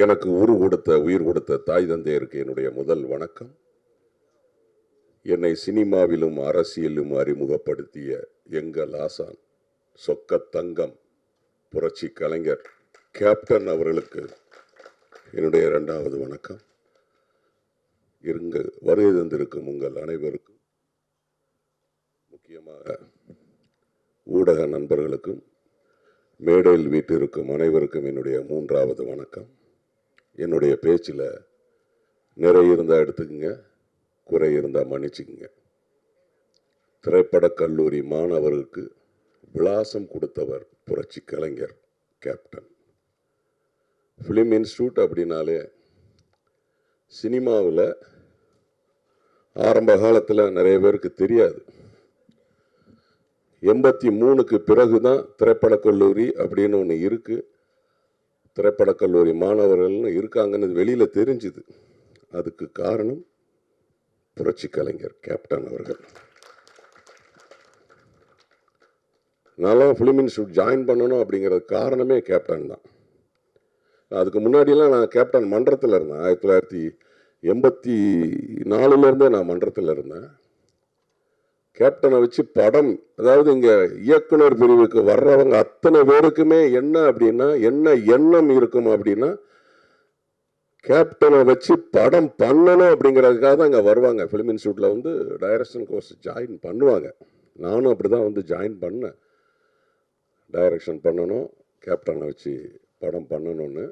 எனக்கு உயிர் கொடுத்த தாய் தந்தையருக்கு என்னுடைய முதல் வணக்கம். என்னை சினிமாவிலும் அரசியலிலும் அறிமுகப்படுத்திய எங்கள் ஆசான் சொக்க தங்கம் புரட்சி கலைஞர் கேப்டன் அவர்களுக்கு என்னுடைய இரண்டாவது வணக்கம். வருகை தந்திருக்கும் உங்கள் அனைவருக்கும், முக்கியமாக ஊடக நண்பர்களுக்கும், மேடையில் வீட்டிற்கும் அனைவருக்கும் என்னுடைய மூன்றாவது வணக்கம். என்னுடைய பேச்சில் நிறைய இருந்தால் எடுத்துக்கங்க, குறை இருந்தால் மன்னிச்சுக்குங்க. திரைப்படக் கல்லூரி மாணவருக்கு விலாசம் கொடுத்தவர் புரட்சி கலைஞர் கேப்டன். ஃபிலிம் இன்ஸ்டியூட் அப்படின்னாலே சினிமாவில் ஆரம்ப காலத்தில் நிறைய பேருக்கு தெரியாது. 83க்கு பிறகு தான் திரைப்படக் கல்லூரி அப்படின்னு ஒன்று இருக்குது, திரைப்படக் கல்லூரி மாணவர்கள்னு இருக்காங்கன்னு வெளியில் தெரிஞ்சுது. அதுக்கு காரணம் புரட்சி கலைஞர் கேப்டன் அவர்கள். நான் ஃபிலிம் இன்ஸ்டியூட் ஜாயின் பண்ணணும் அப்படிங்கிறது காரணமே கேப்டன் தான். அதுக்கு முன்னாடியெல்லாம் நான் கேப்டன் மன்றத்தில் இருந்தேன். 1984 நான் மன்றத்தில் இருந்தேன். கேப்டனை வச்சு படம், அதாவது இங்கே இயக்குனர் பிரிவுக்கு வர்றவங்க அத்தனை பேருக்குமே என்ன அப்படின்னா, என்ன எண்ணம் இருக்கும் அப்படின்னா, கேப்டனை வச்சு படம் பண்ணணும் அப்படிங்கிறதுக்காக தான் இங்கே வருவாங்க. ஃபிலிம் இன்ஸ்டியூட்டில் வந்து டைரக்ஷன் கோர்ஸ் ஜாயின் பண்ணுவாங்க. நானும் அப்படி தான் வந்து ஜாயின் பண்ணேன். டைரக்ஷன் பண்ணணும், கேப்டனை வச்சு படம் பண்ணணும்னு.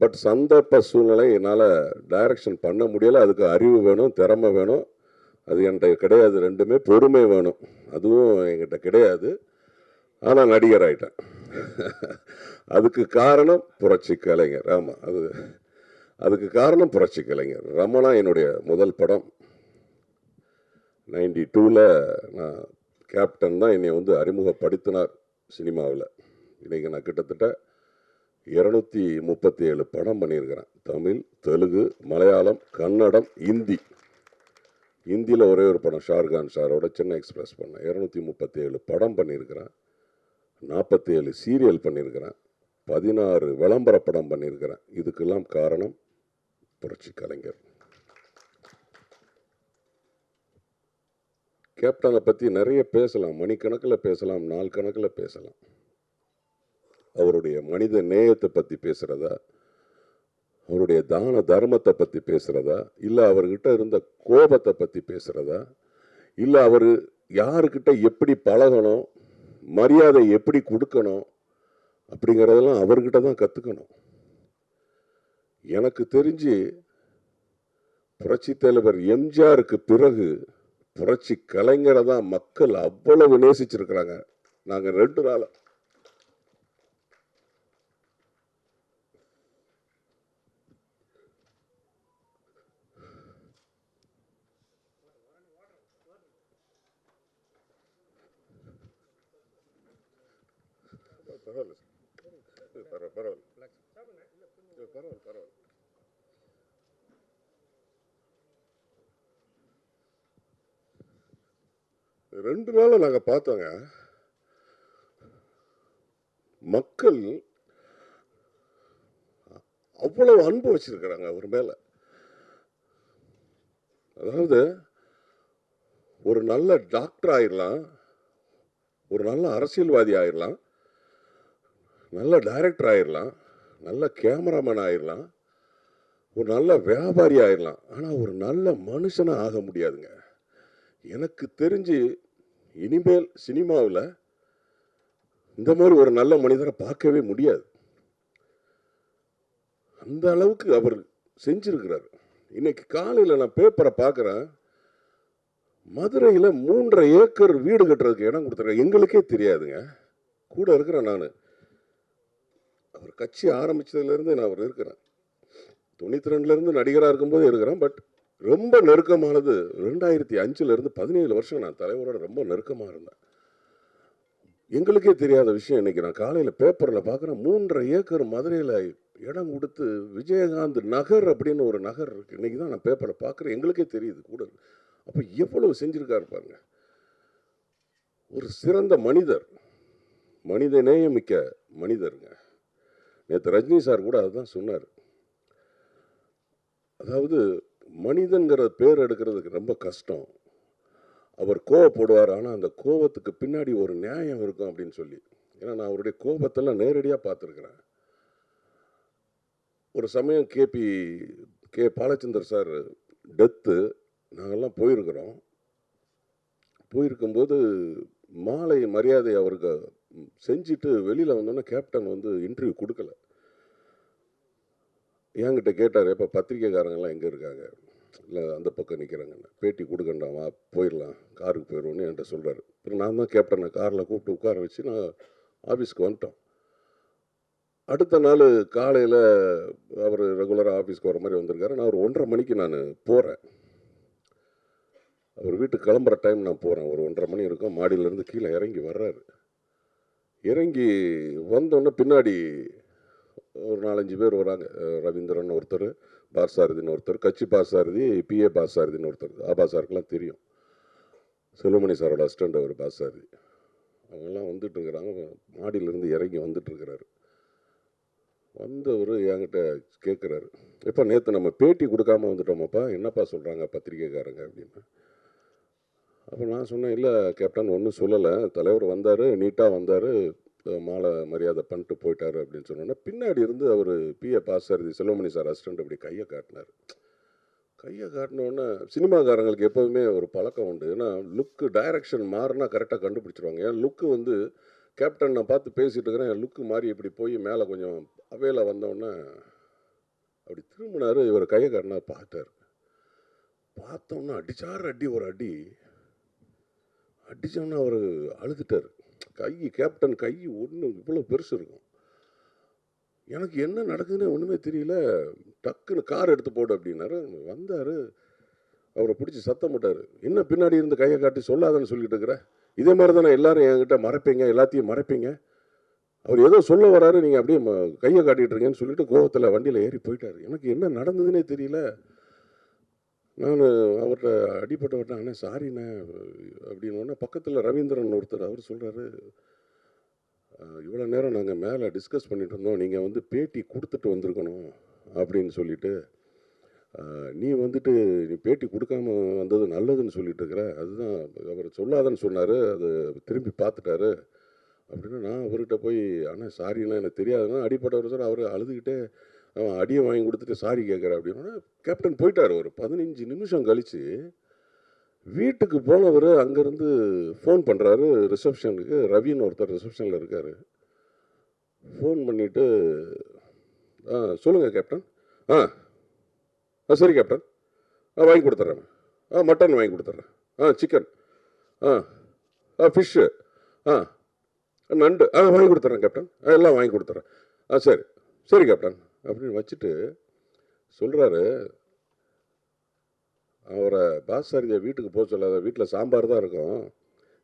பட் சந்தர்ப்ப சூழ்நிலை என்னால் டைரக்ஷன் பண்ண முடியலை. அதுக்கு அறிவு வேணும், திறமை வேணும். அது என்கிட்ட கிடையாது. ரெண்டுமே. பொறுமை வேணும், அதுவும் என்கிட்ட கிடையாது. ஆனால் நடிகர் ஆகிட்டேன். அதுக்கு காரணம் புரட்சி கலைஞர். ஆமாம், அதுக்கு காரணம் புரட்சி கலைஞர். ரமணா என்னுடைய முதல் படம். 92 நான் கேப்டன் தான் என்னை வந்து அறிமுகப்படுத்தினார் சினிமாவில். இன்றைக்கி நான் கிட்டத்தட்ட 237 படம் பண்ணியிருக்கிறேன். தமிழ், தெலுங்கு, மலையாளம், கன்னடம், ஹிந்தி. ஹிந்தியில் ஒரே ஒரு படம் ஷாருக்கான் சாரோட சென்னை எக்ஸ்பிரஸ் பண்ணேன். 237 படம் பண்ணியிருக்கிறேன். 47 சீரியல் பண்ணியிருக்கிறேன். 16 விளம்பர படம் பண்ணியிருக்கிறேன். இதுக்கெல்லாம் காரணம் புரட்சி கலைஞர். கேப்டனை பற்றி நிறைய பேசலாம், மணிக்கணக்கில் பேசலாம், நாள் கணக்கில் பேசலாம். அவருடைய மனித நேயத்தை பற்றி பேசுகிறதா, அவருடைய தான தர்மத்தை பற்றி பேசுகிறதா, இல்லை அவர்கிட்ட இருந்த கோபத்தை பற்றி பேசுகிறதா, இல்லை அவர் யாருக்கிட்ட எப்படி பழகணும், மரியாதை எப்படி கொடுக்கணும் அப்படிங்கிறதெல்லாம் அவர்கிட்ட தான் கற்றுக்கணும். எனக்கு தெரிஞ்சு புரட்சி தலைவர் எம்ஜிஆருக்கு பிறகு புரட்சி கலைஞரை தான் மக்கள் அவ்வளவு நேசிச்சிருக்கிறாங்க. நாங்கள் 2 நாள் நாங்க பார்த்தோங்க. மக்கள் அவ்வளவு அன்பு வச்சிருக்கிறாங்க அவர் மேல. அதாவது ஒரு நல்ல டாக்டர் ஆயிடலாம், ஒரு நல்ல அரசியல்வாதி ஆயிடலாம், நல்ல டைரக்டர் ஆயிடலாம், நல்ல கேமராமேன் ஆயிடலாம், ஒரு நல்ல வியாபாரி ஆயிடலாம். ஆனால் ஒரு நல்ல மனுஷனை ஆக முடியாதுங்க. எனக்கு தெரிஞ்சு இனிமேல் சினிமாவில் இந்த மாதிரி ஒரு நல்ல மனிதரை பார்க்கவே முடியாது. அந்த அளவுக்கு அவர் செஞ்சிருக்கிறார். இன்னைக்கு காலையில் நான் பேப்பரை பார்க்குறேன், மதுரையில் 3.5 ஏக்கர் வீடு கட்டுறதுக்கு இடம் கொடுத்துருக்கேன். எங்களுக்கே தெரியாதுங்க. கூட இருக்கிறேன் நான். அவர் கட்சி ஆரம்பித்ததுலேருந்து நான் அவர் இருக்கிறேன். 92லேருந்து நடிகராக இருக்கும்போது இருக்கிறேன். பட் ரொம்ப நெருக்கமானது 2005லேருந்து 17 வருஷம் நான் தலைவரோட ரொம்ப நெருக்கமாக இருந்தேன். எங்களுக்கே தெரியாத விஷயம் இன்னைக்கு நான் காலையில் பேப்பரில் பார்க்குறேன். 3.5 ஏக்கர் மதுரையில் இடம் கொடுத்து விஜயகாந்த் நகர் அப்படின்னு ஒரு நகர் இருக்குது. இன்றைக்கி தான் நான் பேப்பரை பார்க்குறேன். எங்களுக்கே தெரியுது கூட. அப்போ எவ்வளவு செஞ்சுருக்காரு பாருங்க. ஒரு சிறந்த மனிதர், மனித நேயமிக்க மனிதருங்க. நேற்று ரஜினி சார் கூட அதுதான் சொன்னார். அதாவது மனிதன்கிற பேர் எடுக்கிறதுக்கு ரொம்ப கஷ்டம். அவர் கோவப்படுவார், ஆனால் அந்த கோபத்துக்கு பின்னாடி ஒரு நியாயம் இருக்கும் அப்படின்னு சொல்லி. ஏன்னா நான் அவருடைய கோபத்தெல்லாம் நேரடியாக பார்த்துருக்குறேன். ஒரு சமயம் கே பாலச்சந்தர் சார் டெத்து நாங்கள்லாம் போயிருக்கும்போது மாலை மரியாதை அவருக்கு செஞ்சுட்டு வெளியில் வந்தோன்னே கேப்டன் வந்து இன்டர்வியூ கொடுக்கல. என்கிட்ட கேட்டார், எப்போ பத்திரிக்கைக்காரங்கெல்லாம் எங்கே இருக்காங்க, இல்லை அந்த பக்கம் நிற்கிறாங்கன்னு, பேட்டி கொடுக்கண்டாமா, போயிடலாம், காருக்கு போயிடுவோன்னு என்கிட்ட சொல்கிறாரு. அப்புறம் நான் தான் கேப்டனை காரில் கூப்பிட்டு உட்கார வச்சு நான் ஆஃபீஸ்க்கு வந்துட்டோம். அடுத்த நாள் காலையில் அவர் ரெகுலராக ஆஃபீஸ்க்கு வர மாதிரி வந்திருக்காரு. நான் ஒரு 1:30 மணிக்கு நான் போகிறேன். அவர் வீட்டுக்கு கிளம்புற டைம் நான் போகிறேன். ஒரு 1:30 மணி இருக்கும். மாடியிலேருந்து கீழே இறங்கி வர்றாரு. இறங்கி வந்தோடனே பின்னாடி ஒரு 4-5 பேர் வராங்க. ரவீந்திரன் ஒருத்தர், பார்சாரதின்னு ஒருத்தர், கட்சி பார்சாரதி, PA பார்சாரதின்னு ஒருத்தர். ஆபா சாருக்கெல்லாம் தெரியும். செல்வமணி சாரோட அசிஸ்டண்ட் அவர் பார்சாரதி. அவங்கெல்லாம் வந்துட்டு இருக்கிறாங்க. மாடியிலேருந்து இறங்கி வந்துட்டுருக்கிறாரு. வந்தவர் என்கிட்ட கேட்குறாரு, எப்போ நேற்று நம்ம பேட்டி கொடுக்காம வந்துட்டோமாப்பா, என்னப்பா சொல்கிறாங்க பத்திரிக்கைக்காரங்க அப்படின்னு. அப்போ நான் சொன்னேன், இல்லை கேப்டன் ஒன்றும் சொல்லலை, தலைவர் வந்தார், நீட்டாக வந்தார், மாலை மரியாதை பண்ணிட்டு போயிட்டாரு அப்படின்னு சொன்னோன்னா, பின்னாடி இருந்து அவர் PA Parthasarathy Selvamani sir assistant அப்படி கையை காட்டினார். கையை காட்டினோன்னே சினிமாக்காரங்களுக்கு எப்போதுமே ஒரு பழக்கம் உண்டு. ஏன்னா லுக்கு டைரக்ஷன் மாறினா கரெக்டாக கண்டுபிடிச்சிருவாங்க. என் லுக்கு வந்து கேப்டன் நான் பார்த்து பேசிகிட்டு இருக்கிறேன், என் லுக்கு மாறி இப்படி போய் மேலே கொஞ்சம் அவையில் வந்தோடனே அப்படி திரும்பினார். இவர் கையை காட்டினா பார்த்தோன்னா அடிச்சார், ஒரு அடி அடித்தோன்னா அவர் அழுதுட்டார். கேப்டன் கை ஒன்று இவ்வளோ பெருசு இருக்கும். எனக்கு என்ன நடக்குதுன்னு ஒன்றுமே தெரியல. டக்குன்னு கார் எடுத்து போடு அப்படின்னாரு. வந்தார், அவரை பிடிச்சி சத்தம் போட்டார், என்ன பின்னாடி இருந்து கையை காட்டி சொல்லாதன்னு சொல்லிட்டு இருக்கிற, இதே மாதிரி தானே எல்லாரும் என்கிட்ட மறைப்பீங்க, எல்லாத்தையும் மறைப்பீங்க, அவர் ஏதோ சொல்ல வராரு, நீங்கள் அப்படியே கையை காட்டிகிட்டு இருக்கீங்கன்னு சொல்லிட்டு கோவத்தில் வண்டியில் ஏறி போயிட்டார். எனக்கு என்ன நடந்ததுன்னே தெரியல. நான் அவர்கிட்ட அடிப்பட்டவர்கிட்ட, அண்ணே சாரிண்ணே அப்படின்னு. பக்கத்தில் ரவீந்திரன் ஒருத்தர், அவர் சொல்கிறாரு, இவ்வளோ நேரம் நாங்கள் மேலே டிஸ்கஸ் பண்ணிட்டு இருந்தோம், நீங்கள் வந்து பேட்டி கொடுத்துட்டு வந்திருக்கணும் அப்படின்னு சொல்லிட்டு, நீ பேட்டி கொடுக்காம வந்தது நல்லதுன்னு சொல்லிட்டு இருக்கிற, அதுதான் அவர் சொல்லாதன்னு சொன்னார், அது திரும்பி பார்த்துட்டாரு அப்படின்னு. நான் அவர்கிட்ட போய், அண்ணா சாரிண்ணா எனக்கு தெரியாதுன்னா, அடிப்பட்டவர் சார், அவர் அழுதுகிட்டே அவன் அடியை வாங்கி கொடுத்துட்டு சாரி கேட்குற அப்படின்னா கேப்டன் போயிட்டார். ஒரு 15 நிமிஷம் கழித்து வீட்டுக்கு போனவர் அங்கேருந்து ஃபோன் பண்ணுறாரு ரிசப்ஷனுக்கு. ரவின்னு ஒருத்தர் ரிசப்ஷனில் இருக்கார். ஃபோன் பண்ணிவிட்டு, சொல்லுங்கள் கேப்டன். சரி கேப்டன், வாங்கி கொடுத்துட்றேன். மட்டன் வாங்கி கொடுத்துட்றேன். சிக்கன், ஃபிஷ்ஷு, நண்டு வாங்கி கொடுத்துட்றேன் கேப்டன், எல்லாம் வாங்கி கொடுத்துட்றேன். சரி கேப்டன் அப்படின்னு வச்சுட்டு சொல்கிறாரு. அவரை பார்சாரதியை வீட்டுக்கு போக சொல்லாத, வீட்டில் சாம்பார் தான் இருக்கும்,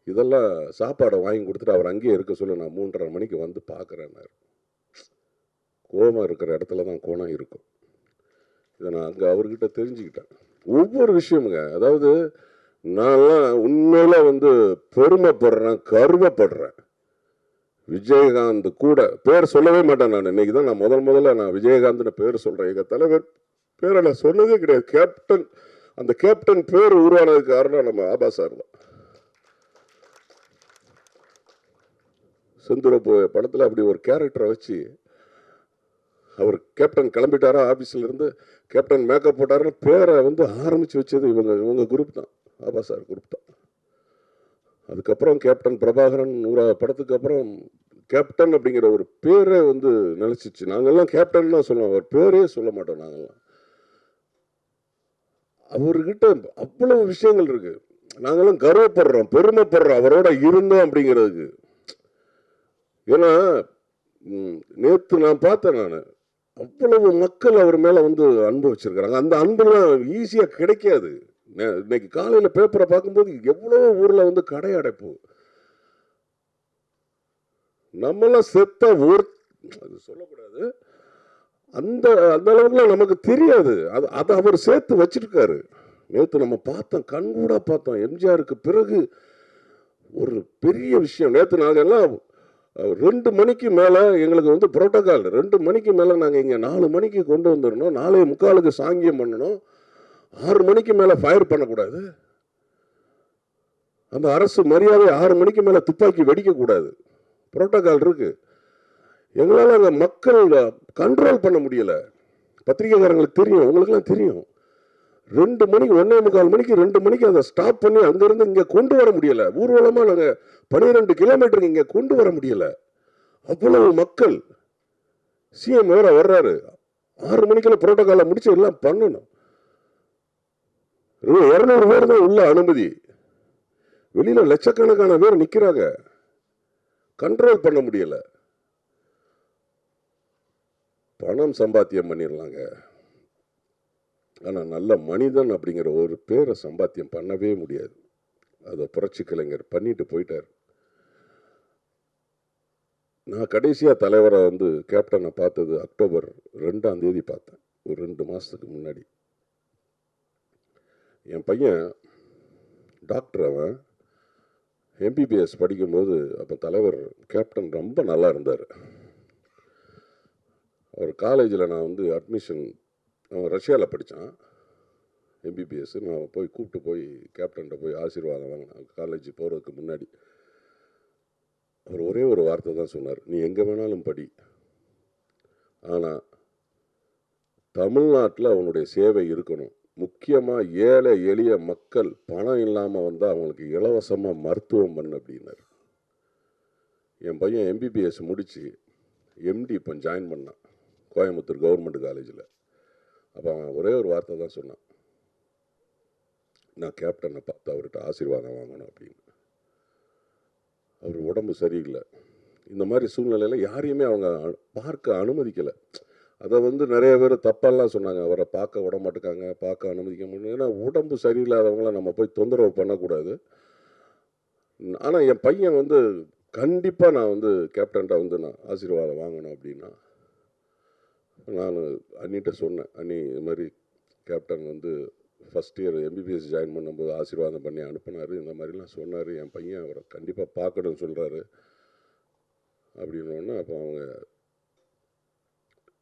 இதெல்லாம் சாப்பாடை வாங்கி கொடுத்துட்டு அவர் அங்கேயே இருக்க சொல்ல, நான் 3:30 மணிக்கு வந்து பார்க்குறேன்னாரு. கோபம் இருக்கிற இடத்துல தான் கோணம் இருக்கும். இதை நான் அங்கே அவர்கிட்ட தெரிஞ்சுக்கிட்டேன். ஒவ்வொரு விஷயமுங்க, அதாவது நான்லாம் உண்மையில் பெருமைப்படுறேன், கர்வப்படுறேன். விஜயகாந்த் கூட பேர் சொல்லவே மாட்டேன். நான் இன்னைக்கு தான் நான் முதல்ல நான் விஜயகாந்த்னு பேர் சொல்கிறேன். எங்கள் தலைவர் பேரை நான் சொன்னதே கிடையாது. கேப்டன், அந்த கேப்டன் பேர் உருவானதுக்கு காரணம் நம்ம ஆபா சார் தான். செந்துர படத்தில் அப்படி ஒரு கேரக்டரை வச்சு அவர் கேப்டன் கிளம்பிட்டாரா ஆஃபீஸில் இருந்து, கேப்டன் மேக்கப் போட்டாருன்னு பேரை ஆரம்பித்து வச்சது இவங்க குரூப் தான், ஆபா சார் குரூப் தான். அதுக்கப்புறம் கேப்டன் பிரபாகரன் 100 படத்துக்கு அப்புறம் கேப்டன் அப்படிங்கிற ஒரு பேரே நினைச்சிச்சு. நாங்கள்லாம் கேப்டன் தான் சொல்லுவோம், அவர் பேரே சொல்ல மாட்டோம். நாங்கள்லாம் அவர்கிட்ட அவ்வளவு விஷயங்கள் இருக்கு. நாங்கள்லாம் கர்வப்படுறோம், பெருமைப்படுறோம் அவரோட இருந்தோம் அப்படிங்கிறதுக்கு. ஏன்னா நேற்று நான் பார்த்தேன், நான் அவ்வளவு மக்கள் அவர் மேலே அன்பு வச்சிருக்கிறாங்க. அந்த அன்புலாம் ஈஸியாக கிடைக்காது. இன்னைக்கு காலையில் பேப்பரை பார்க்கும்போது எவ்வளோ ஊரில் கடை அடைப்பு, நம்மளாம் செத்த ஊர் அது சொல்லக்கூடாது, அந்த அளவுக்குலாம் நமக்கு தெரியாது. அதை அவர் சேர்த்து வச்சிருக்காரு. நேற்று நம்ம பார்த்தோம், கண்கூட பார்த்தோம். எம்ஜிஆருக்கு பிறகு ஒரு பெரிய விஷயம். நேற்று நாங்கள் எல்லாம் 2 மணிக்கு மேலே எங்களுக்கு வந்து புரோட்டோகால். 2 மணிக்கு மேலே நாங்கள் இங்கே 4 மணிக்கு கொண்டு வந்துடணும். 4:45க்கு சாங்கியம் பண்ணணும். 6 மணிக்கு மேலே ஃபயர் பண்ணக்கூடாது. அந்த அரசு மரியாதை 6 மணிக்கு மேலே துப்பாக்கி வெடிக்கக்கூடாது. புரோட்டோகால் இருக்கு. எங்களால் அங்கே மக்கள் கண்ட்ரோல் பண்ண முடியல. பத்திரிகைக்காரங்களுக்கு தெரியும், உங்களுக்குலாம் தெரியும். 2 மணிக்கு 1:45 மணிக்கு 2 மணிக்கு அதை ஸ்டாப் பண்ணி அங்கேருந்து இங்கே கொண்டு வர முடியல. ஊர்வலமாக நாங்கள் 12 கிலோமீட்டருக்கு இங்கே கொண்டு வர முடியல. அவ்வளவு மக்கள். சிஎம் வேற வர்றாரு. 6 மணிக்குள்ள புரோட்டோகாலை முடிச்சு எல்லாம் பண்ணணும். 200 பேர் தான் உள்ள அனுமதி. வெளியில லட்சக்கணக்கான பேர் நிக்கிறாங்க. கண்ட்ரோல் பண்ண முடியல. பணம் சம்பாத்தியம் பண்ணிடலாங்க. ஆனா நல்ல மனிதன் அப்படிங்கிற ஒரு பேரை சம்பாத்தியம் பண்ணவே முடியாது. அதை புரட்சி கலைஞர் பண்ணிட்டு போயிட்டார். நான் கடைசியா தலைவரை வந்து கேப்டனை பார்த்தது அக்டோபர் 2ஆம் தேதி பார்த்தேன். ஒரு 2 மாசத்துக்கு முன்னாடி. என் பையன் டாக்டர், அவன் எம்பிபிஎஸ் படிக்கும்போது அப்போ தலைவர் கேப்டன் ரொம்ப நல்லா இருந்தார். அவர் காலேஜில் நான் வந்து அட்மிஷன், அவன் ரஷ்யாவில் படித்தான் எம்பிபிஎஸ். நான் போய் கூப்பிட்டு போய் கேப்டன்கிட்ட போய் ஆசீர்வாதம் வாங்கினேன். காலேஜ் போகிறதுக்கு முன்னாடி அவர் ஒரே ஒரு வார்த்தை தான் சொன்னார், நீ எங்கே வேணாலும் படி, ஆனால் தமிழ்நாட்டில் அவனுடைய சேவை இருக்கணும். முக்கியமாக ஏழை எளிய மக்கள் பணம் இல்லாமல் வந்தால் அவங்களுக்கு இலவசமாக மருத்துவம் பண்ணு அப்படின்னார். என் பையன் எம்பிபிஎஸ் முடித்து எம்டி இப்போ ஜாயின் பண்ணான் கோயம்புத்தூர் கவர்மெண்ட் காலேஜில். அப்போ அவன் ஒரே ஒரு வார்த்தை தான் சொன்னான், நான் கேப்டனை பார்த்து அவர்கிட்ட ஆசீர்வாதம் வாங்கணும் அப்படின்னு. அவர் உடம்பு சரியில்லை. இந்த மாதிரி சூழ்நிலையில் யாரையுமே அவங்க பார்க்க அனுமதிக்கலை. அதை வந்து நிறைய பேர் தப்பெல்லாம் சொன்னாங்க, அவரை பார்க்க விட மாட்டேக்காங்க, பார்க்க அனுமதிக்க முடியும். ஏன்னா உடம்பு சரியில்லாதவங்கள நம்ம போய் தொந்தரவு பண்ணக்கூடாது. ஆனால் என் பையன் வந்து கண்டிப்பாக நான் வந்து கேப்டன்கிட்ட வந்து நான் ஆசீர்வாதம் வாங்கணும் அப்படின்னா, நான் அண்ணிட்ட சொன்னேன், அண்ணி இது மாதிரி கேப்டன் வந்து ஃபஸ்ட் இயர் எம்பிபிஎஸ் ஜாயின் பண்ணும்போது ஆசீர்வாதம் பண்ணி அனுப்புனார், இந்த மாதிரிலாம் சொன்னார், என் பையன் அவரை கண்டிப்பாக பார்க்கணும்னு சொல்கிறாரு அப்படின்னோடனே அப்போ அவங்க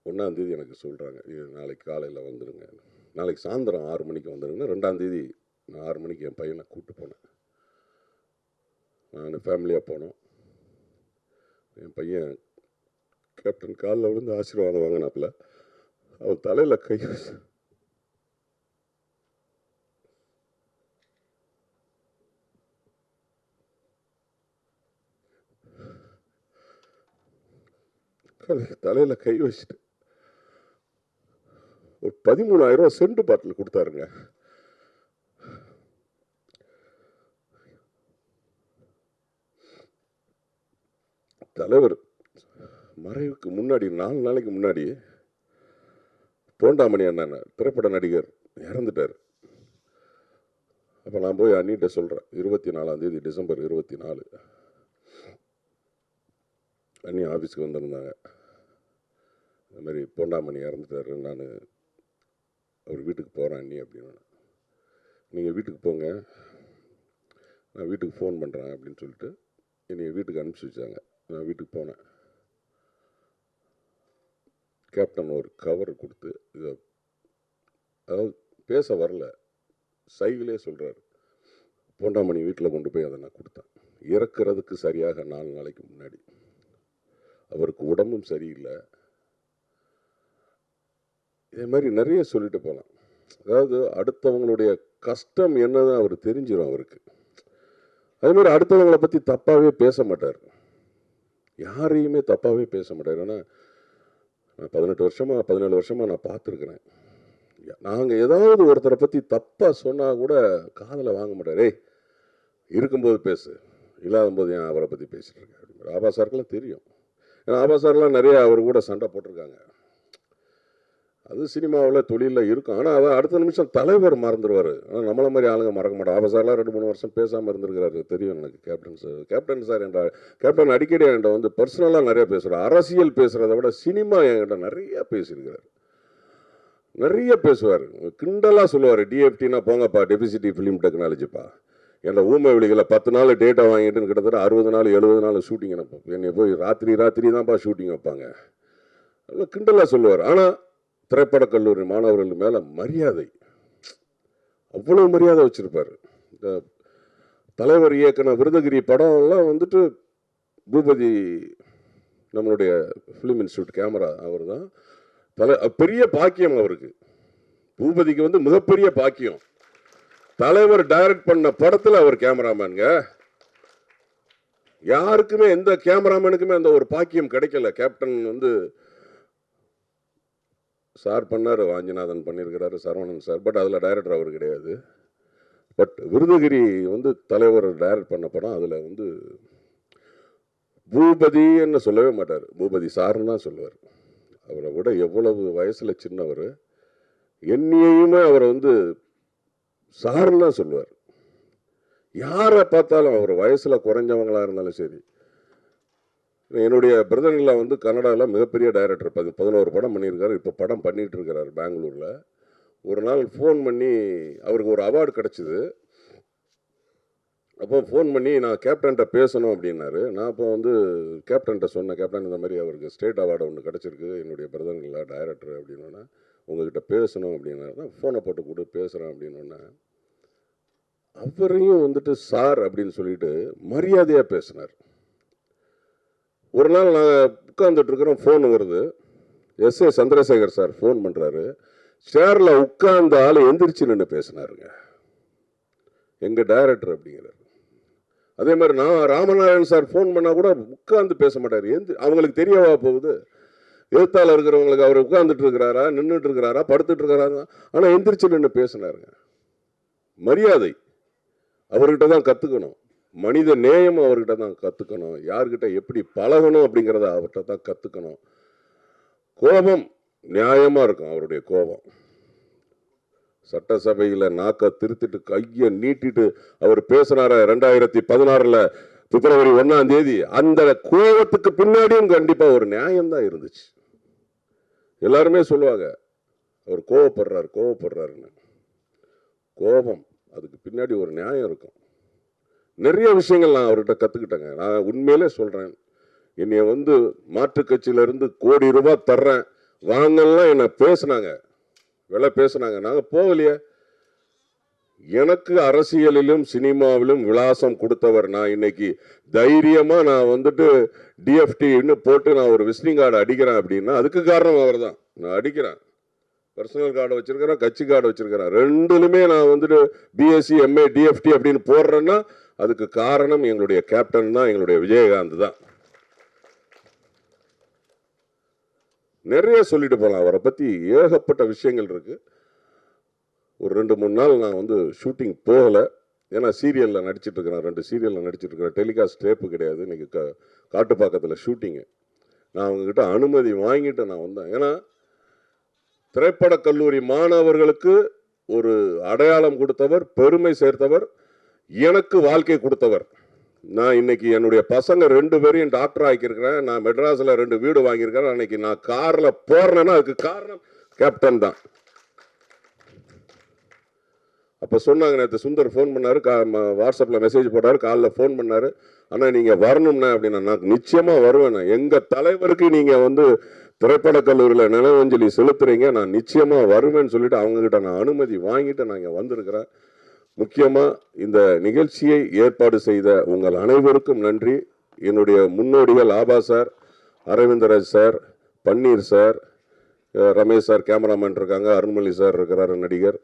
1ஆம் தேதி எனக்கு சொல்கிறாங்க, நாளைக்கு காலையில் வந்துடுங்க, நாளைக்கு சாயந்தரம் 6 மணிக்கு வந்துடுங்க. 2ஆம் தேதி நான் 6 மணிக்கு என் பையனை கூப்பிட்டு போனேன். நான் ஃபேமிலியாக போனோம். என் பையன் கேப்டன் காலில் விழுந்து ஆசீர்வாதம் வாங்கினாப்புல. அவன் தலையில் கை வச்சு தலையில் கை வச்சுட்டு ஒரு 13,000 ரூபா சென்ட் பாட்டில் கொடுத்தாருங்க. தலைவர் மறைவுக்கு முன்னாடி 4 நாளைக்கு முன்னாடி போண்டாமணி அண்ணன் திரைப்பட நடிகர் இறந்துட்டார். அப்போ நான் போய் அண்ணிட்ட சொல்கிறேன், 24ஆம் தேதி டிசம்பர் 24 அண்ணி ஆஃபீஸ்க்கு வந்திருந்தாங்க. இந்த மாதிரி போண்டாமணி இறந்துட்டாரு, நான் அவர் வீட்டுக்கு போகிறேன் அண்ணி அப்படின்னு. நீங்கள் வீட்டுக்கு போங்க, நான் வீட்டுக்கு ஃபோன் பண்ணுறேன் அப்படின்னு சொல்லிட்டு என்னை வீட்டுக்கு அனுப்பிச்சி வச்சாங்க. நான் வீட்டுக்கு போனேன். கேப்டன் ஒரு கவர் கொடுத்து, இதை அதாவது பேச வரல, சைகிளே சொல்கிறார், போண்டாமணி வீட்டில் கொண்டு போய் அதை நான் கொடுத்தேன். இறக்கிறதுக்கு சரியாக 4 நாளைக்கு முன்னாடி. அவருக்கு உடம்பும் சரியில்லை. இதே மாதிரி நிறைய சொல்லிட்டு போகலாம். அதாவது அடுத்தவங்களுடைய கஷ்டம் என்னதான் அவர் தெரிஞ்சிடும் அவருக்கு. அதே மாதிரி அடுத்தவங்களை பற்றி தப்பாகவே பேச மாட்டார், யாரையுமே தப்பாகவே பேச மாட்டார். ஏன்னா நான் 18 வருஷமாக 17 வருஷமாக நான் பார்த்துருக்குறேன். நாங்கள் ஏதாவது ஒருத்தரை பற்றி தப்பாக சொன்னால் கூட காதில் வாங்க மாட்டார். ஏய் இருக்கும்போது பேசு, இல்லாத போது ஏன் அவரை பற்றி பேசிட்டு இருக்கேன் அப்படிங்கிற. ஆபா சாருக்கெல்லாம் தெரியும். ஏன்னா ஆபா சார்லாம் நிறைய அவர் கூட சண்டை போட்டிருக்காங்க. அது சினிமாவில் தொழிலில் இருக்கும். ஆனால் அதை அடுத்த நிமிஷம் தலைவர் மறந்துடுவார். ஆனால் நம்மளை மாதிரி ஆளுங்க மறக்க மாட்டோம். ஆபா சார்லாம் 2-3 வருஷம் பேசாமல் இருந்திருக்கிறாரு, தெரியும் எனக்கு. கேப்டன் சார் என்ற கேப்டன் அடிக்கடி என்கிட்ட வந்து பர்சனலாக நிறைய பேசுகிறார். அரசியல் பேசுகிறத விட சினிமா என்கிட்ட நிறையா பேசியிருக்கிறார். நிறைய பேசுவார், கிண்டலாக சொல்லுவார். டிஎஃப்டினா போங்கப்பா, டெபிசிட்டி ஃபிலிம் டெக்னாலஜிப்பா. என்னை ஊமை வெளிகளை 10 நாள் டேட்டா வாங்கிட்டுன்னு கிட்டத்தட்ட 60 நாள் 70 நாள் ஷூட்டிங் எனக்கு என்னை போய் ராத்திரி தான்ப்பா ஷூட்டிங் வைப்பாங்க. அதெல்லாம் கிண்டலாக சொல்லுவார். ஆனால் திரைப்படக் கல்லூரி மாணவர்கள் மேலே மரியாதை, அவ்வளோ மரியாதை வச்சுருப்பார். இந்த தலைவர் இயக்குன விருதகிரி படம்லாம் வந்துட்டு பூபதி, நம்மளுடைய ஃபிலிம் இன்ஸ்டியூட் கேமரா அவர் தான் பெரிய பாக்கியம் அவருக்கு. பூபதிக்கு வந்து மிகப்பெரிய பாக்கியம். தலைவர் டைரக்ட் பண்ண படத்தில் அவர் கேமராமேனுங்க. யாருக்குமே எந்த கேமராமேனுக்குமே அந்த ஒரு பாக்கியம் கிடைக்கல. கேப்டன் வந்து சார் பண்ணார், வாஞ்சிநாதன் பண்ணியிருக்கிறாரு, சரவணன் சார், பட் அதில் டைரக்டர் அவர் கிடையாது. பட் விருதகிரி வந்து தலைவர் டைரக்ட் பண்ண படம், அதில் வந்து பூபதின்னு சொல்லவே மாட்டார், பூபதி சார்ன்னு தான் சொல்லுவார். அவரை விட எவ்வளவு வயசில் சின்னவர், என்னையுமே அவரை வந்து சார்ன்னு தான் சொல்லுவார். யாரை பார்த்தாலும் அவர் வயசில் குறைஞ்சவங்களா இருந்தாலும் சரி. என்னுடைய பிரதர்ல வந்து கன்னடாவில் மிகப்பெரிய டைரக்டர், 11 படம் பண்ணியிருக்காரு. இப்போ படம் பண்ணிட்டு இருக்கிறார் பெங்களூரில். ஒரு நாள் ஃபோன் பண்ணி, அவருக்கு ஒரு அவார்டு கிடச்சிது. அப்போ ஃபோன் பண்ணி நான் கேப்டன்கிட்ட பேசணும் அப்படின்னாரு. நான் அப்போ வந்து கேப்டன்கிட்ட சொன்னேன், கேப்டன் இந்த மாதிரி அவருக்கு ஸ்டேட் அவார்டு ஒன்று கிடச்சிருக்கு என்னுடைய பிரதர்ல டைரக்டர் அப்படின்னா, உங்ககிட்ட பேசணும் அப்படின்னாரு. தான் ஃபோனை போட்டு கூட பேசுகிறேன் அப்படின்னோடனே அவரையும் வந்துட்டு சார் அப்படின்னு சொல்லிட்டு மரியாதையாக பேசினார். ஒரு நாள் நாங்கள் உட்கார்ந்துட்டு இருக்கிறோம், ஃபோன் வருது. S.A. சந்திரசேகர் சார் ஃபோன் பண்ணுறாரு. சேரில் உட்கார்ந்த ஆள் எந்திரிச்சு நின்று பேசினாருங்க, எங்கள் டைரக்டர் அப்படிங்கிறார். அதே மாதிரி நான் ராமநாராயணன் சார் ஃபோன் பண்ணால் கூட உட்கார்ந்து பேச மாட்டார். அவங்களுக்கு தெரியவா போகுது, எழுத்தாளர் இருக்கிறவங்களுக்கு அவர் உட்கார்ந்துட்டு இருக்கிறாரா, நின்றுட்டு இருக்கிறாரா, படுத்துட்டு இருக்கிறாரா, ஆனால் எந்திரிச்சு நின்று பேசினாருங்க. மரியாதை அவர்கிட்ட தான் கற்றுக்கணும், மனித நேயம் அவர்கிட்ட தான் கற்றுக்கணும், யார்கிட்ட எப்படி பழகணும் அப்படிங்கிறத அவர்கிட்ட தான் கற்றுக்கணும். கோபம் நியாயமாக இருக்கும் அவருடைய கோபம். சட்டசபையில் நாக்க திருத்திட்டு கையை நீட்டிட்டு அவர் பேசினார 2016 பிப்ரவரி 1ஆம் தேதி. அந்த கோபத்துக்கு பின்னாடியும் கண்டிப்பாக ஒரு நியாயம்தான் இருந்துச்சு. எல்லாருமே சொல்லுவாங்க அவர் கோபப்படுறாருன்னு. கோபம் அதுக்கு பின்னாடி ஒரு நியாயம் இருக்கும். நிறைய விஷயங்கள் நான் அவர்கிட்ட கற்றுக்கிட்டேங்க. நான் உண்மையிலே சொல்கிறேன், என்னைய வந்து மாற்றுக் கட்சியிலேருந்து கோடி ரூபாய் தர்றேன் வாங்கலாம் என்ன பேசுனாங்க, விலை பேசுனாங்க. நாங்கள் போகலையே. எனக்கு அரசியலிலும் சினிமாவிலும் விலாசம் கொடுத்தவர் நான். இன்னைக்கு தைரியமாக நான் வந்துட்டு டிஎஃப்டின்னு போட்டு நான் ஒரு விசிட்டிங் கார்டு அடிக்கிறேன் அப்படின்னா அதுக்கு காரணம் அவர் தான். நான் அடிக்கிறேன், பர்சனல் கார்டு வச்சிருக்கிறேன், கட்சி கார்டு வச்சிருக்கிறேன். ரெண்டுலுமே நான் வந்துட்டு பிஎஸ்சி எம்ஏ டிஎஃப்டி அப்படின்னு போடுறேன்னா அதுக்கு காரணம் எங்களுடைய கேப்டன் தான், எங்களுடைய விஜயகாந்த் தான். நிறைய சொல்லிட்டு போகலாம் அவரை பற்றி, ஏகப்பட்ட விஷயங்கள் இருக்கு. ஒரு 2-3 நாள் நான் வந்து ஷூட்டிங் போகலை, ஏன்னா சீரியலில் நடிச்சிட்டு இருக்கிறேன், 2 சீரியலில் நடிச்சிட்டு இருக்கிறேன். டெலிகாஸ்ட் டேப்பு கிடையாது, இன்னைக்கு காட்டுப்பாக்கத்தில் ஷூட்டிங்கு. நான் அவங்கக்கிட்ட அனுமதி வாங்கிட்டு நான் வந்தேன். ஏன்னா திரைப்படக் கல்லூரி மாணவர்களுக்கு ஒரு அடையாளம் கொடுத்தவர், பெருமை சேர்த்தவர், எனக்கு வாழ்க்கை கொடுத்தவர். நான் இன்னைக்கு என்னுடைய பசங்க 2 பேரையும் டாக்டர் ஆக்கியிருக்கிறேன். நான் மெட்ராஸில் 2 வீடு வாங்கியிருக்கிறேன். அன்னைக்கு நான் காரில் போறேன்னா அதுக்கு காரணம் கேப்டன் தான். அப்போ சொன்னாங்க, நேற்று சுந்தர் ஃபோன் பண்ணார், வாட்ஸ்அப்பில் மெசேஜ் போட்டார், காலில் ஃபோன் பண்ணார், ஆனால் நீங்கள் வரணும்னா அப்படின்னா நான் நிச்சயமாக வருவேன். எங்கள் தலைவருக்கு நீங்கள் வந்து திரைப்படக் கல்லூரியில் நினைவஞ்சலி செலுத்துறீங்க, நான் நிச்சயமாக வருவேன்னு சொல்லிட்டு அவங்கக்கிட்ட நான் அனுமதி வாங்கிட்டு நான் இங்கே வந்திருக்கிறேன். முக்கியமாக இந்த நிகழ்ச்சியை ஏற்பாடு செய்த உங்கள் அனைவருக்கும் நன்றி. என்னுடைய முன்னோடிகள் ஆபா சார், அரவிந்தராஜ் சார், பன்னீர் சார், ரமேஷ் சார் கேமராமேன் இருக்காங்க, அருண்மொழி சார் இருக்கிறார் நடிகர்,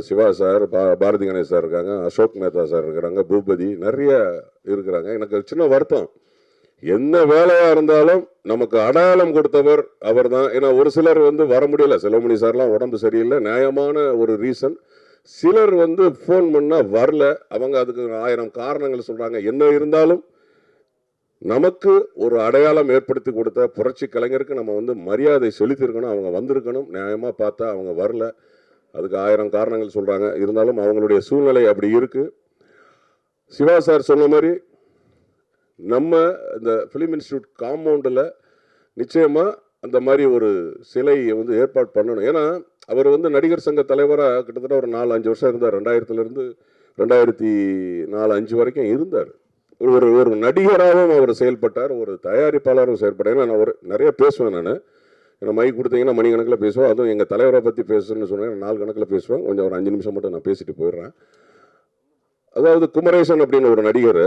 சிவா சார், பாரதி கணேஷ் சார் இருக்காங்க, அசோக் மேத்தா சார் இருக்கிறாங்க, பூபதி, நிறைய இருக்கிறாங்க. எனக்கு சின்ன வருத்தம், என்ன வேலையாக இருந்தாலும் நமக்கு அடையாளம் கொடுத்தவர் அவர் தான். ஏன்னா ஒரு சிலர் வந்து வர முடியல, செல்வமணி சார்லாம் உடம்பு சரியில்லை, நியாயமான ஒரு ரீசன். சிலர் வந்து ஃபோன் பண்ணால் வரல, அவங்க அதுக்கு 1000 காரணங்கள் சொல்கிறாங்க. என்ன இருந்தாலும் நமக்கு ஒரு அடையாளம் ஏற்படுத்தி கொடுத்த புரட்சி கலைஞருக்கு நம்ம வந்து மரியாதை செலுத்தியிருக்கணும். அவங்க வந்திருக்கணும், நியாயமாக பார்த்தா அவங்க வரல, அதுக்கு 1000 காரணங்கள் சொல்கிறாங்க. இருந்தாலும் அவங்களுடைய சூழ்நிலை அப்படி இருக்குது. சிவா சார் சொன்ன மாதிரி நம்ம இந்த ஃபிலிம் இன்ஸ்டியூட் காம்பவுண்டில் நிச்சயமாக அந்த மாதிரி ஒரு சிலையை வந்து ஏற்பாடு பண்ணணும். ஏன்னா அவர் வந்து நடிகர் சங்க தலைவராக கிட்டத்தட்ட ஒரு 4-5 வருஷம் இருந்தார். 2000 2004-05 வரைக்கும் இருந்தார். ஒரு ஒரு நடிகராகவும் அவர் செயல்பட்டார், ஒரு தயாரிப்பாளரும் செயல்பட்டார். ஏன்னா நான் நிறைய பேசுவேன். நான் ஏன்னா மைக் கொடுத்தீங்கன்னா மணிக்கணக்கில் பேசுவேன். அதுவும் எங்கள் தலைவரை பற்றி பேசுன்னு சொன்னேன், 4 கணக்கில் பேசுவேன். கொஞ்சம் ஒரு 5 நிமிஷம் மட்டும் நான் பேசிட்டு போயிடுறேன். அதாவது குமரேசன் அப்படின்னு ஒரு நடிகர்,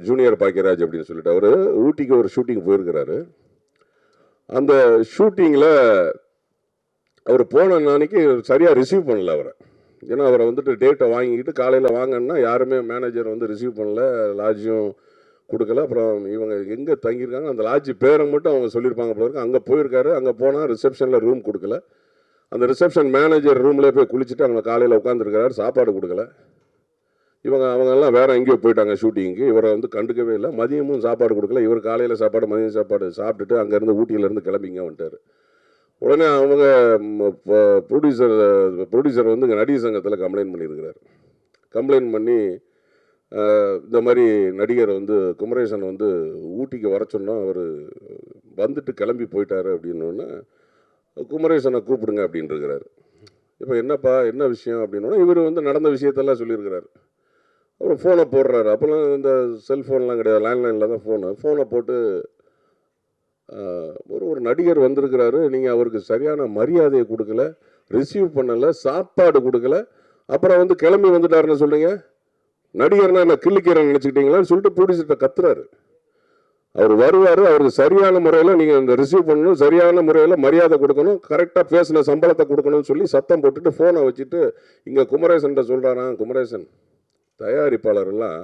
ஜூனியர் பாக்கியராஜ் அப்படின்னு சொல்லிட்டு, அவர் ஊட்டிக்கு ஒரு ஷூட்டிங் போயிருக்கிறாரு. அந்த ஷூட்டிங்கில் அவர் போன அன்னைக்கு சரியாக ரிசீவ் பண்ணல அவரை. ஏன்னா அவரை வந்துட்டு டேட்டை வாங்கிக்கிட்டு காலையில் வாங்கன்னா யாருமே மேனேஜர் வந்து ரிசீவ் பண்ணல, லாட்ஜும் கொடுக்கல. அப்புறம் இவங்க எங்கே தங்கியிருக்காங்க அந்த லாட்ஜ் பேரை மட்டும் அவங்க சொல்லியிருப்பாங்க போல இருக்கு. அங்கே போயிருக்காரு. அங்கே போனால் ரிசப்ஷனில் ரூம் கொடுக்கல. அந்த ரிசப்ஷன் மேனேஜர் ரூம்லேயே போய் குளிச்சுட்டு அவங்க காலையில் உட்காந்துருக்கிறாரு, சாப்பாடு கொடுக்கல. அவங்கெல்லாம் வேறு எங்கேயோ போயிட்டாங்க ஷூட்டிங்க்கு. இவரை வந்து கண்டுக்கவே இல்லை. மதியமும் சாப்பாடு கொடுக்கல. இவர் காலையில் சாப்பாடு மதியம் சாப்பாடு சாப்பிட்டுட்டு அங்கேருந்து ஊட்டியிலேருந்து கிளம்பிங்க வந்துட்டார். உடனே அவங்க ப்ரொடியூசர் வந்து இங்கே நடிகர் சங்கத்தில் கம்ப்ளைண்ட் பண்ணியிருக்கிறார். கம்ப்ளைண்ட் பண்ணி இந்த மாதிரி நடிகர் வந்து குமரேசன் வந்து ஊட்டிக்கு வர சொன்னோம், அவர் வந்துட்டு கிளம்பி போயிட்டார் அப்படின்னோடனே குமரேசனை கூப்பிடுங்க அப்படின்ட்டுருக்கிறாரு. இப்போ என்னப்பா என்ன விஷயம் அப்படின்னோடனே இவர் வந்து நடந்த விஷயத்தெல்லாம் சொல்லியிருக்கிறார். அப்புறம் ஃபோனை போடுறாரு. அப்போல்லாம் இந்த செல்ஃபோன்லாம் கிடையாது, லேண்ட்லைனில் தான் ஃபோனை போட்டு ஒரு நடிகர் வந்திருக்கிறாரு, நீங்கள் அவருக்கு சரியான மரியாதையை கொடுக்கல, ரிசீவ் பண்ணலை, சாப்பாடு கொடுக்கல, அப்புறம் வந்து கிளம்பி வந்துட்டாருன்னு சொல்கிறீங்க. நடிகர்னா என்ன கிள்ளிக்கிறேன்னு நினச்சிக்கிட்டீங்களான்னு சொல்லிட்டு ப்ரொடியூசர்கிட்ட கத்துறாரு. அவர் வருவார், அவருக்கு சரியான முறையில் நீங்கள் இந்த ரிசீவ் பண்ணணும், சரியான முறையில் மரியாதை கொடுக்கணும், கரெக்டாக பேசின சம்பளத்தை கொடுக்கணும்னு சொல்லி சத்தம் போட்டுட்டு ஃபோனை வச்சுட்டு இங்கே குமரேசன்கிட்ட சொல்கிறாராம். குமரேசன், தயாரிப்பாளர்லாம்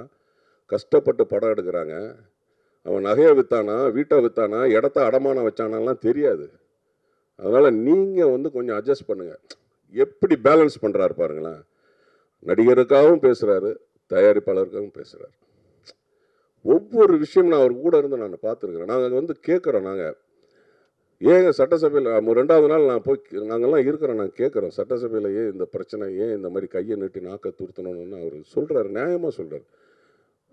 கஷ்டப்பட்டு படம் எடுக்கிறாங்க, அவன் நகையை விற்றானா, வீட்டை விற்றானா, இடத்த அடமானம் வச்சானாலாம் தெரியாது. அதனால் நீங்கள் வந்து கொஞ்சம் அட்ஜஸ்ட் பண்ணுங்கள். எப்படி பேலன்ஸ் பண்ணுறாரு பாருங்களேன். நடிகருக்காகவும் பேசுகிறாரு, தயாரிப்பாளருக்காகவும் பேசுகிறாரு. ஒவ்வொரு விஷயம் நான் அவர் கூட இருந்து நான் பார்த்துருக்குறேன். நாங்கள் வந்து கேட்குறோம், நாங்கள் ஏங்க சட்டசபையில் 2வது நாள் நான் போய் நாங்கள்லாம் இருக்கிறோம், நாங்கள் கேட்குறோம் சட்டசபையில் ஏன் இந்த பிரச்சனை, ஏன் இந்த மாதிரி கையை நீட்டி நாக்கை துருத்தணும்னு அவர் சொல்கிறாரு, நியாயமாக சொல்கிறார்.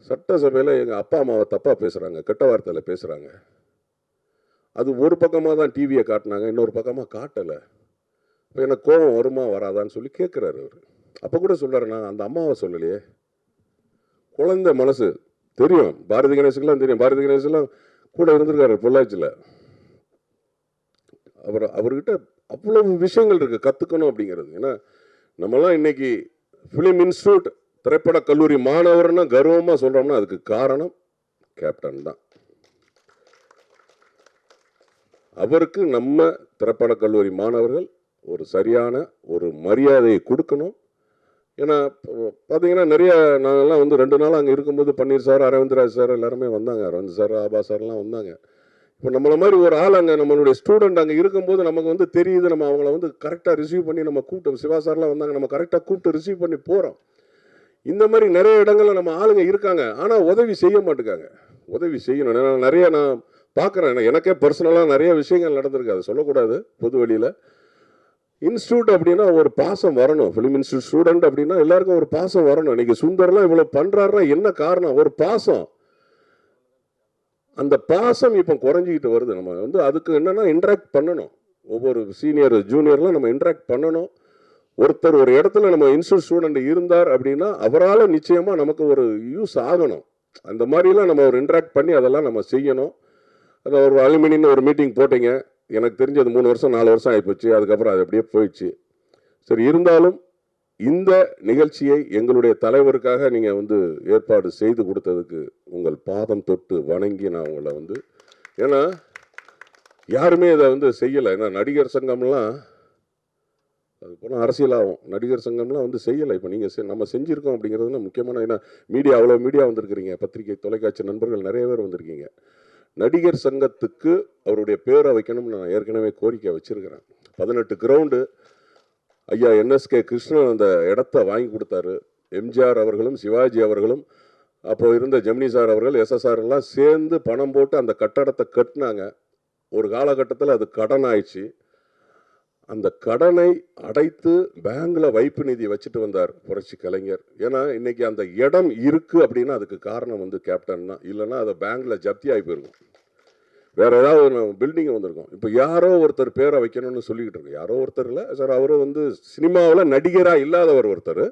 சட்டசபையில் எங்கள் அப்பா அம்மாவை தப்பாக பேசுகிறாங்க, கெட்ட வார்த்தையில் பேசுகிறாங்க. அது ஒரு பக்கமாக தான் டிவியை காட்டினாங்க, இன்னொரு பக்கமாக காட்டலை. இப்போ எனக்கு கோபம் வருமா வராதான்னு சொல்லி கேட்குறாரு அவர். அப்போ கூட சொல்கிறாரு, நான் அந்த அம்மாவை சொல்லலையே, குழந்தை மனசு தெரியும். பாரதி கணேசுக்கெல்லாம் தெரியும். பாரதி கணேசெல்லாம் கூட இருந்திருக்காரு பொள்ளாச்சியில். அவர்கிட்ட அவ்வளவு விஷயங்கள் இருக்குது கற்றுக்கணும் அப்படிங்கிறது. ஏன்னா நம்மலாம் இன்னைக்கு ஃபிலிம் இன்ஸ்டியூட் திரைப்பட கல்லூரி மாணவர்னா கர்வமாக சொல்கிறோம்னா அதுக்கு காரணம் கேப்டன் தான். அவருக்கு நம்ம திரைப்பட கல்லூரி மாணவர்கள் ஒரு சரியான ஒரு மரியாதையை கொடுக்கணும். ஏன்னா பார்த்தீங்கன்னா நிறைய நாங்கள்லாம் வந்து 2 நாள் அங்கே இருக்கும்போது பன்னீர் சார், அரவிந்த்ராஜ் சார் எல்லாருமே வந்தாங்க, அரவிந்த் சார், ஆபா சார்லாம் வந்தாங்க. இப்போ நம்மளை மாதிரி ஒரு ஆள் அங்கே நம்மளுடைய ஸ்டூடெண்ட் அங்கே இருக்கும்போது நமக்கு வந்து தெரியுது, நம்ம அவங்கள வந்து கரெக்டாக ரிசீவ் பண்ணி நம்ம கூப்பிட்டு, சிவா சார்லாம் வந்தாங்க, நம்ம கரெக்டாக கூப்பிட்டு ரிசீவ் பண்ணி போகிறோம். இந்த மாதிரி நிறைய இடங்களில் நம்ம ஆளுங்க இருக்காங்க, ஆனால் உதவி செய்ய மாட்டேங்காங்க. உதவி செய்யணும். ஏன்னா நிறைய நான் பார்க்குறேன், எனக்கே பர்சனலாக நிறைய விஷயங்கள் நடந்திருக்கு, அதை சொல்லக்கூடாது பொது வெளியில். இன்ஸ்டியூட் அப்படின்னா ஒரு பாசம் வரணும். ஃபிலிம் இன்ஸ்டியூட் ஸ்டூடெண்ட் அப்படின்னா எல்லாருக்கும் ஒரு பாசம் வரணும். இன்னைக்கு சுந்தர்லாம் இவ்வளோ பண்ணுறாருன்னா என்ன காரணம்? ஒரு பாசம். அந்த பாசம் இப்போ குறைஞ்சிக்கிட்டு வருது. நம்ம வந்து அதுக்கு என்னென்னா இன்ட்ராக்ட் பண்ணணும். ஒவ்வொரு சீனியர் ஜூனியர்லாம் நம்ம இன்ட்ராக்ட் பண்ணணும். ஒருத்தர் ஒரு இடத்துல நம்ம இன்ஸ்டியூட் ஸ்டூடெண்ட் இருந்தார் அப்படின்னா அவரால் நிச்சயமாக நமக்கு ஒரு யூஸ் ஆகணும். அந்த மாதிரிலாம் நம்ம ஒரு இன்ட்ராக்ட் பண்ணி அதெல்லாம் நம்ம செய்யணும். அதை ஒரு அலுமினின்னு ஒரு மீட்டிங் போட்டிங்க, எனக்கு தெரிஞ்சு அது 3 வருஷம் 4 வருஷம் ஆகிப்போச்சு. அதுக்கப்புறம் அது அப்படியே போயிடுச்சு. சரி, இருந்தாலும் இந்த நிகழ்ச்சியை எங்களுடைய தலைவருக்காக நீங்கள் வந்து ஏற்பாடு செய்து கொடுத்ததுக்கு உங்கள் பாதம் தொட்டு வணங்கி நான் உங்களை வந்து, ஏன்னா யாருமே இதை வந்து செய்யலை. ஏன்னா நடிகர் சங்கம்லாம் அது போனால் அரசியலாகும். நடிகர் சங்கம்லாம் வந்து செய்யலை. இப்போ நீங்கள் நம்ம செஞ்சுருக்கோம் அப்படிங்கிறதுனா முக்கியமான, ஏன்னா மீடியா அவ்வளோ மீடியா வந்திருக்கிறீங்க, பத்திரிகை தொலைக்காட்சி நண்பர்கள் நிறைய பேர் வந்திருக்கீங்க. நடிகர் சங்கத்துக்கு அவருடைய பேரை வைக்கணும்னு நான் ஏற்கனவே கோரிக்கை வச்சுருக்கிறேன். 18 கிரவுண்டு ஐயா NSK கிருஷ்ணன் அந்த இடத்த வாங்கி கொடுத்தாரு. எம்ஜிஆர் அவர்களும் சிவாஜி அவர்களும் அப்போ இருந்த ஜெமினி சார் அவர்கள் SSR எல்லாம் சேர்ந்து பணம் போட்டு அந்த கட்டடத்தை கட்டினாங்க. ஒரு காலகட்டத்தில் அது கடன் ஆயிடுச்சு. அந்த கடனை அடைத்து பேங்க்ல வைப்பு நிதி வச்சுட்டு வந்தார் புரட்சி கலைஞர். ஏன்னா இன்னைக்கு அந்த இடம் இருக்கு அப்படின்னா அதுக்கு காரணம் வந்து கேப்டன் தான். இல்லைன்னா அதை பேங்க்ல ஜப்தி ஆகி போயிருக்கும், வேற ஏதாவது பில்டிங் வந்திருக்கும். இப்போ யாரோ ஒருத்தர் பேரை வைக்கணும்னு சொல்லிக்கிட்டு இருக்கு. யாரோ ஒருத்தர் இல்லை சார், அவரு வந்து சினிமாவில் நடிகராக இல்லாதவர் ஒருத்தர்.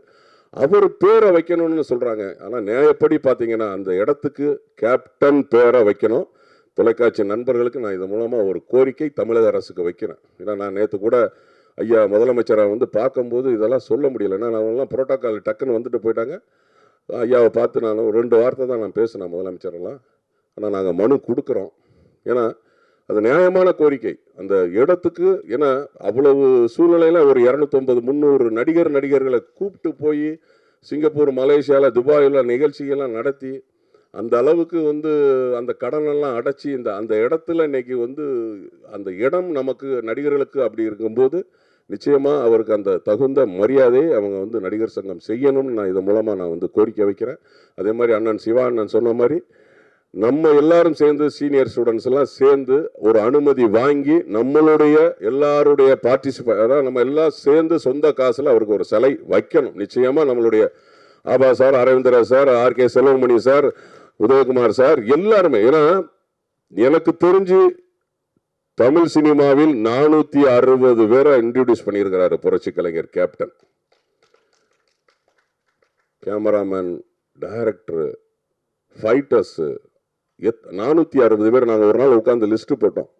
அவர் பேரை வைக்கணும்னு சொல்கிறாங்க. ஆனால் நியாயப்படி பார்த்தீங்கன்னா அந்த இடத்துக்கு கேப்டன் பேரை வைக்கணும். தொலைக்காட்சி நண்பர்களுக்கு நான் இது மூலமாக ஒரு கோரிக்கை தமிழக அரசுக்கு வைக்கிறேன். ஏன்னா நான் நேற்று கூட ஐயா முதலமைச்சரை வந்து பார்க்கும்போது இதெல்லாம் சொல்ல முடியல. ஏன்னா அவங்களாம் புரோட்டோக்கால் டக்குன்னு வந்துட்டு போயிட்டாங்க. ஐயாவை பார்த்து நான் 2 வார்த்தை தான் நான் பேசினேன் முதலமைச்சரெல்லாம். ஆனால் நாங்கள் மனு கொடுக்குறோம். ஏன்னா அது நியாயமான கோரிக்கை அந்த இடத்துக்கு. ஏன்னா அவ்வளவு சூழ்நிலையில் ஒரு 250-300 நடிகர்களை கூப்பிட்டு போய் சிங்கப்பூர், மலேசியாவில், துபாயில் நிகழ்ச்சிகள்லாம் நடத்தி அந்த அளவுக்கு வந்து அந்த கடனெல்லாம் அடைச்சி அந்த இடத்துல இன்னைக்கு வந்து அந்த இடம் நமக்கு நடிகர்களுக்கு அப்படி இருக்கும்போது நிச்சயமாக அவருக்கு அந்த தகுந்த மரியாதையை அவங்க வந்து நடிகர் சங்கம் செய்யணும்னு நான் இதன் மூலமாக நான் வந்து கோரிக்கை வைக்கிறேன். அதே மாதிரி அண்ணன் சிவா அண்ணன் சொன்ன மாதிரி நம்ம எல்லாரும் சேர்ந்து சீனியர் ஸ்டூடெண்ட்ஸ் எல்லாம் சேர்ந்து ஒரு அனுமதி வாங்கி நம்மளுடைய எல்லாருடைய அதாவது நம்ம எல்லாம் சேர்ந்து சொந்த காசில் அவருக்கு ஒரு சிலை வைக்கணும். நிச்சயமாக நம்மளுடைய ஆபா சார், அரவிந்தரா சார், R K Selvamani sir, Udhayakumar sir எல்லாருமே. ஏன்னா எனக்கு தெரிஞ்சு தமிழ் சினிமாவில் 460 பேரை இன்ட்ரோடியூஸ் பண்ணியிருக்கிறாரு புரட்சி கலைஞர் கேப்டன். கேமராமேன், டைரக்டர், ஃபைட்டர்ஸ் 460 பேர். நாங்கள் ஒரு நாள் உட்காந்து லிஸ்ட்டு போட்டோம்.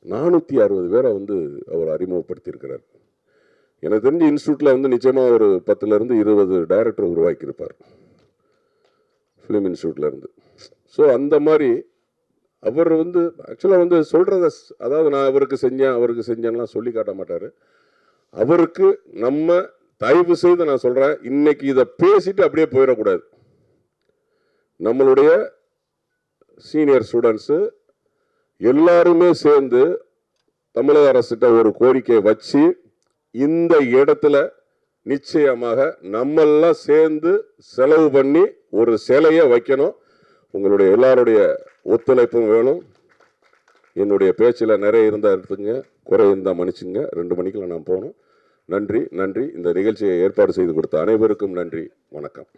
460 பேரை வந்து அவர் அறிமுகப்படுத்தியிருக்கிறார். எனக்கு தெரிஞ்ச இன்ஸ்டியூட்டில் வந்து நிச்சயமாக ஒரு 10லேருந்து 20 டைரக்டர் உருவாக்கியிருப்பார் ஃபிலிம் இன்ஸ்டியூட்லேருந்து. ஸோ அந்த மாதிரி அவர் வந்து ஆக்சுவலாக வந்து சொல்கிறத, அதாவது நான் அவருக்கு செஞ்சேன்லாம் சொல்லி காட்ட மாட்டார். அவருக்கு நம்ம தயவு செய்து நான் சொல்கிறேன், இன்னைக்கு இதை பேசிட்டு அப்படியே போயிடக்கூடாது. நம்மளுடைய சீனியர் ஸ்டூடெண்ட்ஸு எல்லாருமே சேர்ந்து தமிழக அரசிட்ட ஒரு கோரிக்கையை வச்சு இந்த இடத்துல நிச்சயமாக நம்மெல்லாம் சேர்ந்து செலவு பண்ணி ஒரு சிலையை வைக்கணும். உங்களுடைய எல்லாருடைய ஒத்துழைப்பும் வேணும். என்னுடைய பேச்சில் நிறைய இருந்தால் எடுத்துங்க, குறை இருந்தால் மன்னிச்சுங்க. 2 மணிக்குள்ள நான் போகணும். நன்றி. இந்த நிகழ்ச்சியை ஏற்பாடு செய்து கொடுத்த அனைவருக்கும் நன்றி. வணக்கம்.